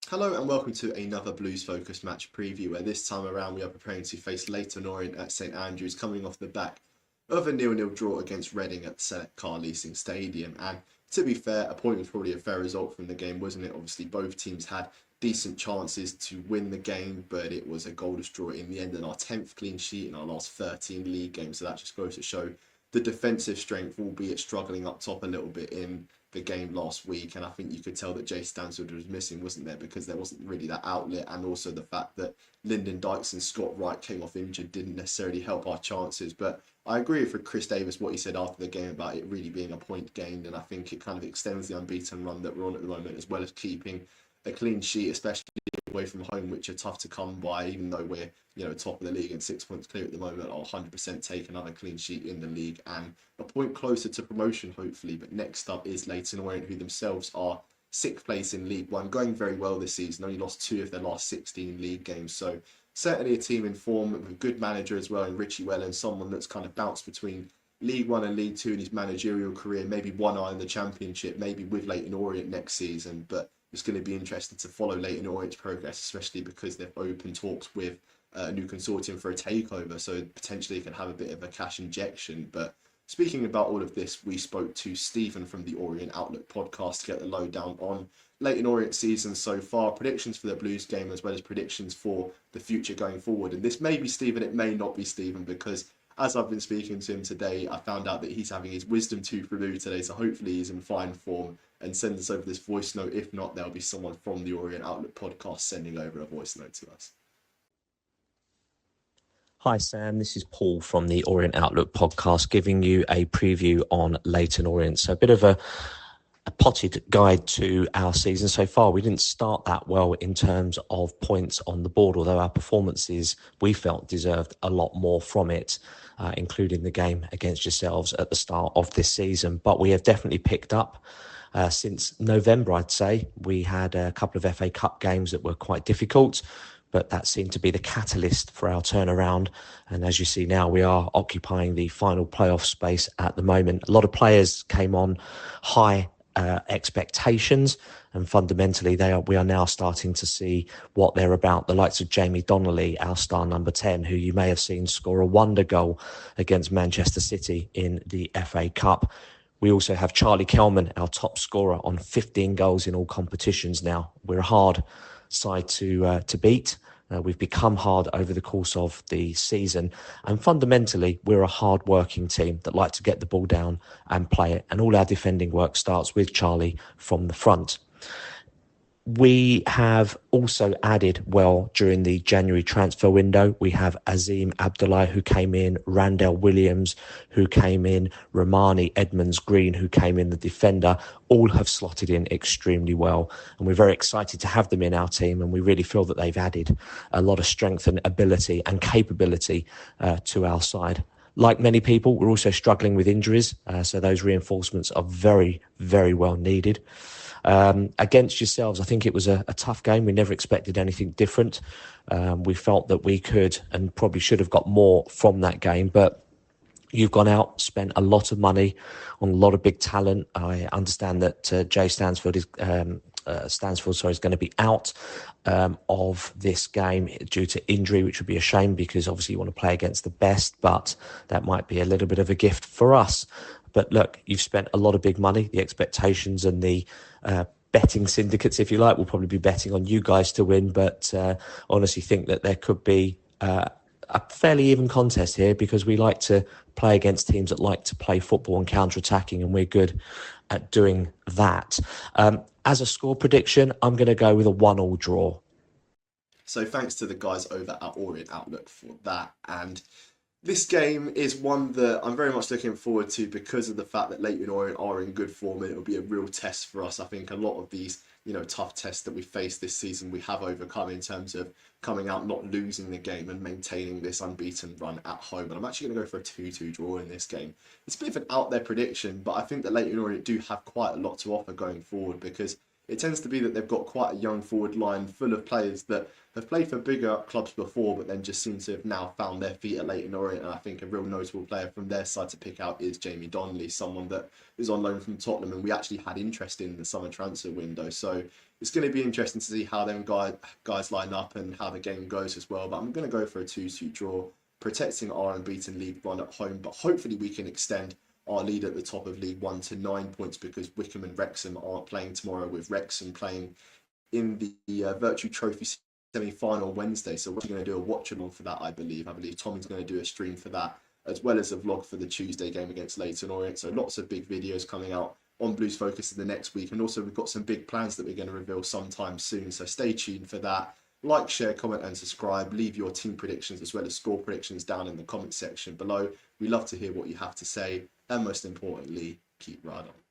Hello and welcome to another Blues focused match preview where this time around we are preparing to face Leyton Orient at St Andrews coming off the back of a 0-0 draw against Reading at the Select Car Leasing Stadium. And to be fair, a point was probably a fair result from the game, wasn't it? Obviously both teams had decent chances to win the game, but it was a goalless draw in the end and our 10th clean sheet in our last 13 league games. So that just goes to show the defensive strength, albeit struggling up top a little bit in the game last week. And I think you could tell that Jay Stansfield was missing, wasn't there? Because there wasn't really that outlet. And also the fact that Lyndon Dykes and Scott Wright came off injured didn't necessarily help our chances. But I agree with Chris Davies, what he said after the game about it really being a point gained. And I think it kind of extends the unbeaten run that we're on at the moment, as well as keeping a clean sheet, especially away from home, which are tough to come by, even though we're top of the league and 6 points clear at the moment. I'll 100% take another clean sheet in the league and a point closer to promotion, hopefully. But next up is Leyton Orient, who themselves are sixth place in League One, going very well this season. Only lost 2 of their last 16 league games. So certainly a team in form with a good manager as well in Richie Wellen, someone that's kind of bounced between League One and League Two in his managerial career, maybe one eye in the Championship, maybe with Leyton Orient next season. But it's going to be interesting to follow Leyton Orient's progress, especially because they've opened talks with a new consortium for a takeover, so potentially it can have a bit of a cash injection. But speaking about all of this, we spoke to Stephen from the Orient Outlook podcast to get the lowdown on Leyton Orient season so far, predictions for the Blues game, as well as predictions for the future going forward. And this may be Stephen, it may not be Stephen, because as I've been speaking to him today, I found out that he's having his wisdom tooth removed today, so hopefully he's in fine form and send us over this voice note. If not, there'll be someone from the Orient Outlook podcast sending over a voice note to us. Hi Sam, this is Paul from the Orient Outlook podcast giving you a preview on Leyton Orient. So a bit of a potted guide to our season so far. We didn't start that well in terms of points on the board, although our performances we felt deserved a lot more from it, including the game against yourselves at the start of this season. But we have definitely picked up. Since November, I'd say. We had a couple of FA Cup games that were quite difficult, but that seemed to be the catalyst for our turnaround. And as you see now, we are occupying the final playoff space at the moment. A lot of players came on high expectations, and fundamentally we are now starting to see what they're about. The likes of Jamie Donnelly, our star number 10, who you may have seen score a wonder goal against Manchester City in the FA Cup. We also have Charlie Kelman, our top scorer, on 15 goals in all competitions now. We're a hard side to beat. We've become hard over the course of the season. And fundamentally, we're a hard-working team that like to get the ball down and play it. And all our defending work starts with Charlie from the front. We have also added well during the January transfer window. We have Azim Abdullah, who came in, Randell Williams, who came in, Romani Edmonds Green, who came in, the defender. All have slotted in extremely well. And we're very excited to have them in our team. And we really feel that they've added a lot of strength and ability and capability to our side. Like many people, we're also struggling with injuries. So those reinforcements are very, very well needed. Against yourselves, I think it was a tough game. We never expected anything different. We felt that we could and probably should have got more from that game, but you've gone out, spent a lot of money on a lot of big talent. I understand that Jay Stansfield is going to be out of this game due to injury, which would be a shame because obviously you want to play against the best, but that might be a little bit of a gift for us. But look, you've spent a lot of big money. The expectations and the betting syndicates, if you like, will probably be betting on you guys to win. But honestly think that there could be a fairly even contest here because we like to play against teams that like to play football and counter-attacking, and we're good at doing that. As a score prediction, I'm going to go with a 1-1 draw. So thanks to the guys over at Orient Outlook for that. And this game is one that I'm very much looking forward to because of the fact that Leyton Orient are in good form, and it'll be a real test for us. I think a lot of these, tough tests that we faced this season, we have overcome in terms of coming out, not losing the game and maintaining this unbeaten run at home. And I'm actually going to go for a 2-2 draw in this game. It's a bit of an out there prediction, but I think that Leyton Orient do have quite a lot to offer going forward because it tends to be that they've got quite a young forward line full of players that have played for bigger clubs before, but then just seem to have now found their feet at Leyton Orient. And I think a real notable player from their side to pick out is Jamie Donnelly, someone that is on loan from Tottenham, and we actually had interest in the summer transfer window. So it's going to be interesting to see how them guys line up and how the game goes as well. But I'm going to go for a 2-2 draw, protecting our unbeaten League One at home. But hopefully we can extend our lead at the top of League One to 9 points, because Wickham and Wrexham aren't playing tomorrow, with Wrexham playing in the Virtue Trophy semi-final Wednesday. So we're going to do a watch along for that, I believe. I believe Tommy's going to do a stream for that, as well as a vlog for the Tuesday game against Leyton Orient. So lots of big videos coming out on Blues Focus in the next week. And also we've got some big plans that we're going to reveal sometime soon. So stay tuned for that. Like, share, comment and subscribe. Leave your team predictions as well as score predictions down in the comment section below. We love to hear what you have to say. And most importantly, keep right on.